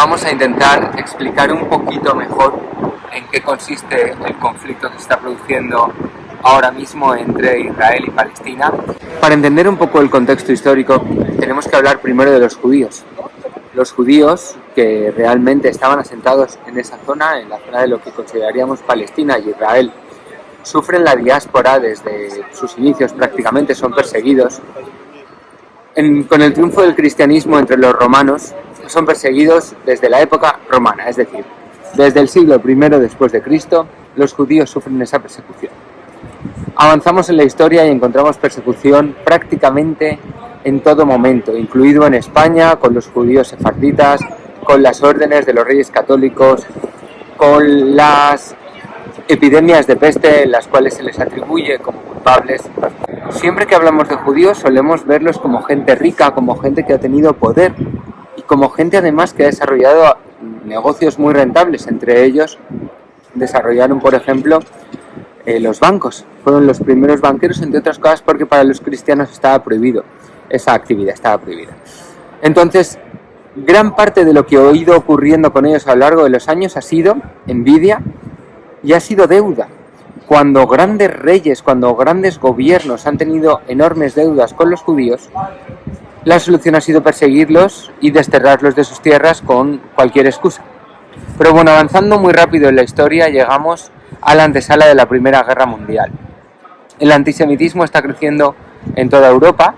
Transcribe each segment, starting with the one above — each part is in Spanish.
vamos a intentar explicar un poquito mejor en qué consiste el conflicto que se está produciendo ahora mismo entre Israel y Palestina. Para entender un poco el contexto histórico, tenemos que hablar primero de los judíos. Los judíos que realmente estaban asentados en esa zona, en la zona de lo que consideraríamos Palestina y Israel, sufren la diáspora desde sus inicios, prácticamente son perseguidos. Con el triunfo del cristianismo entre los romanos, son perseguidos desde la época romana, es decir, desde el siglo I después de Cristo, los judíos sufren esa persecución. Avanzamos en la historia y encontramos persecución prácticamente en todo momento, incluido en España, con los judíos sefarditas, con las órdenes de los reyes católicos, con las epidemias de peste en las cuales se les atribuye como culpables. Siempre que hablamos de judíos solemos verlos como gente rica, como gente que ha tenido poder y como gente además que ha desarrollado negocios muy rentables. Entre ellos desarrollaron, por ejemplo, los bancos. Fueron los primeros banqueros, entre otras cosas porque para los cristianos estaba prohibido, esa actividad estaba prohibida. Entonces, gran parte de lo que he ido ocurriendo con ellos a lo largo de los años ha sido envidia y ha sido deuda. Cuando grandes reyes, cuando grandes gobiernos han tenido enormes deudas con los judíos, la solución ha sido perseguirlos y desterrarlos de sus tierras con cualquier excusa. Pero bueno, avanzando muy rápido en la historia, llegamos a la antesala de la Primera Guerra Mundial. El antisemitismo está creciendo en toda Europa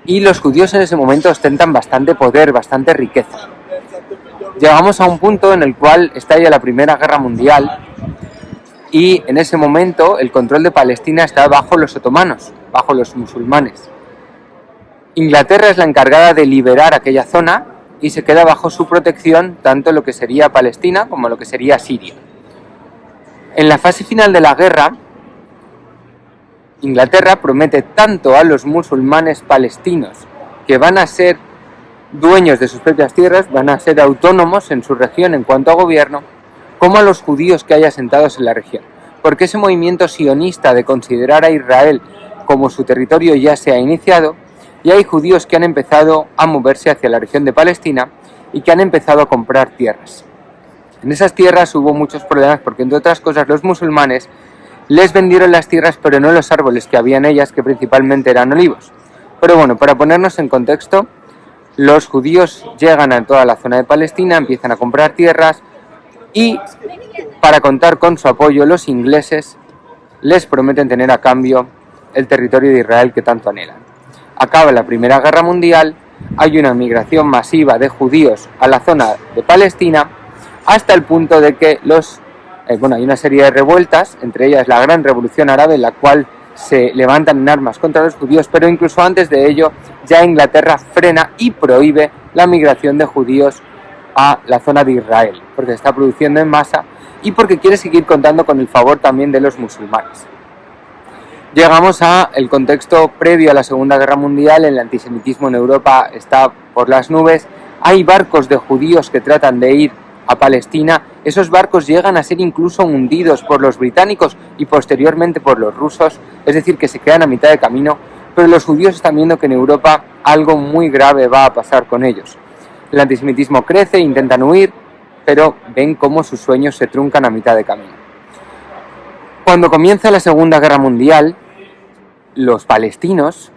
y los judíos en ese momento ostentan bastante poder, bastante riqueza. Llegamos a un punto en el cual estalla la Primera Guerra Mundial y en ese momento el control de Palestina está bajo los otomanos, bajo los musulmanes. Inglaterra es la encargada de liberar aquella zona y se queda bajo su protección tanto lo que sería Palestina como lo que sería Siria. En la fase final de la guerra, Inglaterra promete tanto a los musulmanes palestinos que van a ser dueños de sus propias tierras, van a ser autónomos en su región en cuanto a gobierno, como a los judíos que hay asentados en la región. Porque ese movimiento sionista de considerar a Israel como su territorio ya se ha iniciado y hay judíos que han empezado a moverse hacia la región de Palestina y que han empezado a comprar tierras. En esas tierras hubo muchos problemas porque, entre otras cosas, los musulmanes les vendieron las tierras pero no los árboles que había en ellas, que principalmente eran olivos. Pero bueno, para ponernos en contexto, los judíos llegan a toda la zona de Palestina, empiezan a comprar tierras y, para contar con su apoyo, los ingleses les prometen tener a cambio el territorio de Israel que tanto anhelan. Acaba la Primera Guerra Mundial, hay una migración masiva de judíos a la zona de Palestina, hasta el punto de que hay una serie de revueltas, entre ellas la Gran Revolución Árabe, en la cual se levantan en armas contra los judíos, pero incluso antes de ello ya Inglaterra frena y prohíbe la migración de judíos a la zona de Israel, porque se está produciendo en masa y porque quiere seguir contando con el favor también de los musulmanes. Llegamos al contexto previo a la Segunda Guerra Mundial. El antisemitismo en Europa está por las nubes, hay barcos de judíos que tratan de ir a Palestina, esos barcos llegan a ser incluso hundidos por los británicos y posteriormente por los rusos, es decir, que se quedan a mitad de camino, pero los judíos están viendo que en Europa algo muy grave va a pasar con ellos. El antisemitismo crece, intentan huir, pero ven cómo sus sueños se truncan a mitad de camino. Cuando comienza la Segunda Guerra Mundial, los palestinos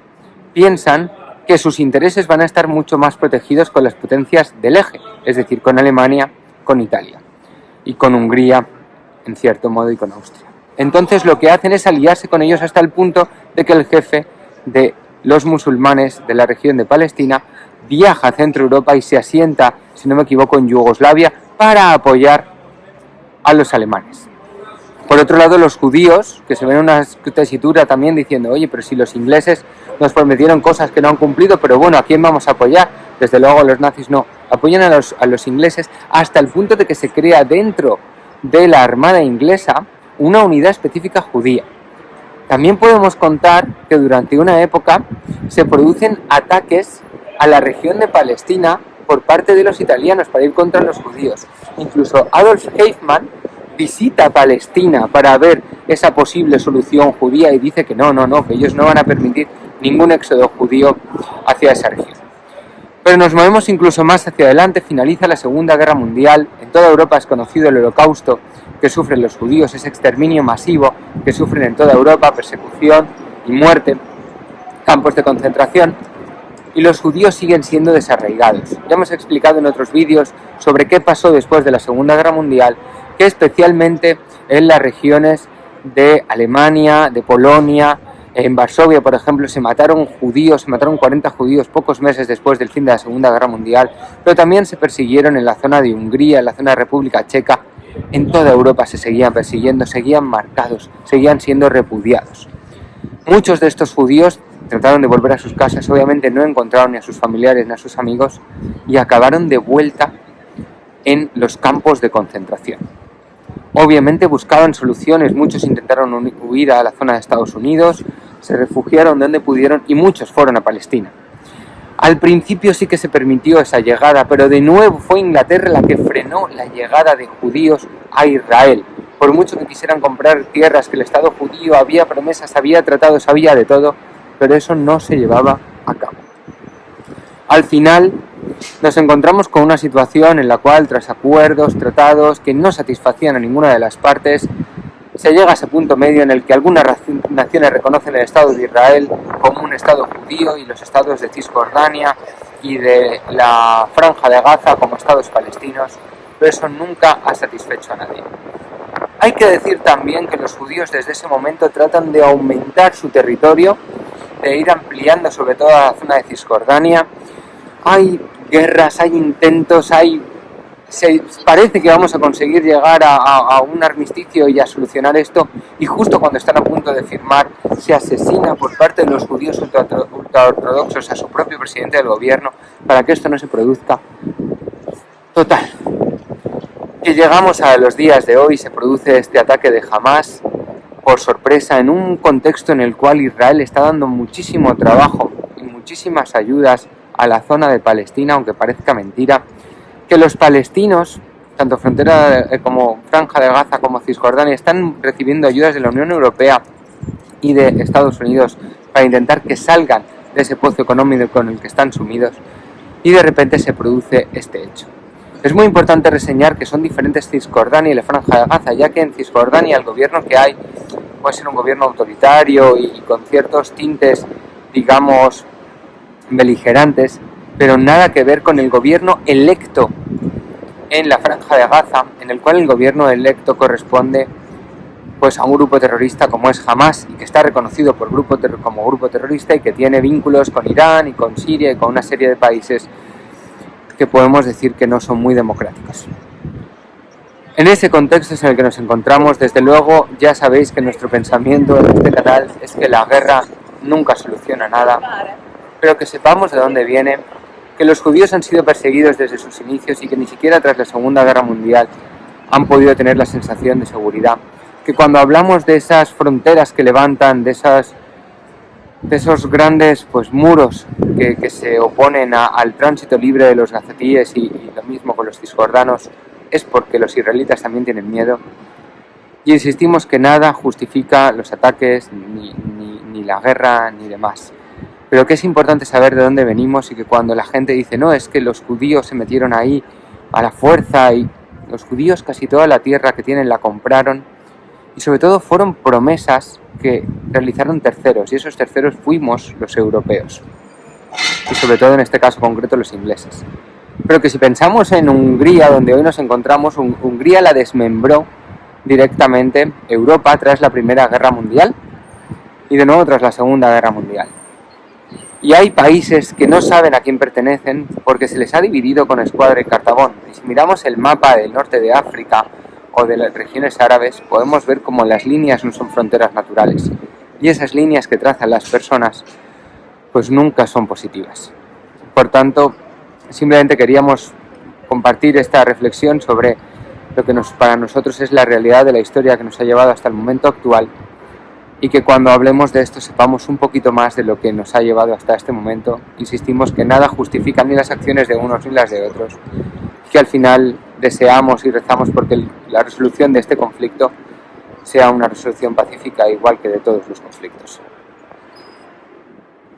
piensan que sus intereses van a estar mucho más protegidos con las potencias del eje, es decir, con Alemania, con Italia y con Hungría, en cierto modo, y con Austria. Entonces lo que hacen es aliarse con ellos hasta el punto de que el jefe de los musulmanes de la región de Palestina viaja a Centro Europa y se asienta, si no me equivoco, en Yugoslavia para apoyar a los alemanes. Por otro lado, los judíos, que se ven en una tesitura también diciendo, oye, pero si los ingleses nos prometieron cosas que no han cumplido, pero bueno, ¿a quién vamos a apoyar? Desde luego los nazis no. Apoyan a los ingleses hasta el punto de que se crea dentro de la Armada inglesa una unidad específica judía. También podemos contar que durante una época se producen ataques a la región de Palestina por parte de los italianos para ir contra los judíos. Incluso Adolf Eichmann visita Palestina para ver esa posible solución judía y dice que no, que ellos no van a permitir ningún éxodo judío hacia esa región. Pero nos movemos incluso más hacia adelante, finaliza la Segunda Guerra Mundial, en toda Europa es conocido el holocausto que sufren los judíos, ese exterminio masivo que sufren en toda Europa, persecución y muerte, campos de concentración, y los judíos siguen siendo desarraigados. Ya hemos explicado en otros vídeos sobre qué pasó después de la Segunda Guerra Mundial, que especialmente en las regiones de Alemania, de Polonia, en Varsovia, por ejemplo, se mataron 40 judíos pocos meses después del fin de la Segunda Guerra Mundial, pero también se persiguieron en la zona de Hungría, en la zona de República Checa. En toda Europa se seguían persiguiendo, seguían marcados, seguían siendo repudiados. Muchos de estos judíos trataron de volver a sus casas, obviamente no encontraron ni a sus familiares ni a sus amigos y acabaron de vuelta en los campos de concentración. Obviamente buscaban soluciones, muchos intentaron huir a la zona de Estados Unidos, se refugiaron donde pudieron y muchos fueron a Palestina. Al principio sí que se permitió esa llegada, pero de nuevo fue Inglaterra la que frenó la llegada de judíos a Israel. Por mucho que quisieran comprar tierras, que el Estado judío había promesas, había tratados, había de todo, pero eso no se llevaba a cabo. Al final nos encontramos con una situación en la cual, tras acuerdos, tratados que no satisfacían a ninguna de las partes, se llega a ese punto medio en el que algunas naciones reconocen el Estado de Israel como un Estado judío y los estados de Cisjordania y de la Franja de Gaza como estados palestinos, pero eso nunca ha satisfecho a nadie. Hay que decir también que los judíos desde ese momento tratan de aumentar su territorio, de ir ampliando sobre todo la zona de Cisjordania. Hay guerras, hay intentos, parece que vamos a conseguir llegar a un armisticio y a solucionar esto, y justo cuando están a punto de firmar se asesina por parte de los judíos ultraortodoxos a su propio presidente del gobierno para que esto no se produzca. Total, que llegamos a los días de hoy, se produce este ataque de Hamás por sorpresa en un contexto en el cual Israel está dando muchísimo trabajo y muchísimas ayudas a la zona de Palestina, aunque parezca mentira, que los palestinos, tanto frontera como Franja de Gaza como Cisjordania, están recibiendo ayudas de la Unión Europea y de Estados Unidos para intentar que salgan de ese pozo económico en el que están sumidos, y de repente se produce este hecho. Es muy importante reseñar que son diferentes Cisjordania y la Franja de Gaza, ya que en Cisjordania el gobierno que hay puede ser un gobierno autoritario y con ciertos tintes, digamos, beligerantes, pero nada que ver con el gobierno electo en la Franja de Gaza, en el cual el gobierno electo corresponde pues a un grupo terrorista como es Hamás, y que está reconocido como grupo terrorista y que tiene vínculos con Irán y con Siria y con una serie de países que podemos decir que no son muy democráticos. En ese contexto es en el que nos encontramos. Desde luego ya sabéis que nuestro pensamiento en este canal es que la guerra nunca soluciona nada, pero que sepamos de dónde viene, que los judíos han sido perseguidos desde sus inicios y que ni siquiera tras la Segunda Guerra Mundial han podido tener la sensación de seguridad, que cuando hablamos de esas fronteras que levantan, de esos grandes muros que se oponen al tránsito libre de los gazatíes y lo mismo con los cisjordanos, es porque los israelitas también tienen miedo. Y insistimos que nada justifica los ataques, ni la guerra, ni demás. Pero que es importante saber de dónde venimos, y que cuando la gente dice no, es que los judíos se metieron ahí a la fuerza, y los judíos casi toda la tierra que tienen la compraron, y sobre todo fueron promesas que realizaron terceros, y esos terceros fuimos los europeos, y sobre todo en este caso concreto los ingleses. Pero que si pensamos en Hungría, donde hoy nos encontramos, Hungría la desmembró directamente Europa tras la Primera Guerra Mundial y de nuevo tras la Segunda Guerra Mundial. Y hay países que no saben a quién pertenecen porque se les ha dividido con escuadra y cartabón. Y si miramos el mapa del norte de África o de las regiones árabes, podemos ver cómo las líneas no son fronteras naturales. Y esas líneas que trazan las personas, pues nunca son positivas. Por tanto, simplemente queríamos compartir esta reflexión sobre lo que para nosotros es la realidad de la historia que nos ha llevado hasta el momento actual, y que cuando hablemos de esto sepamos un poquito más de lo que nos ha llevado hasta este momento. Insistimos que nada justifica ni las acciones de unos ni las de otros, que al final deseamos y rezamos porque la resolución de este conflicto sea una resolución pacífica, igual que de todos los conflictos.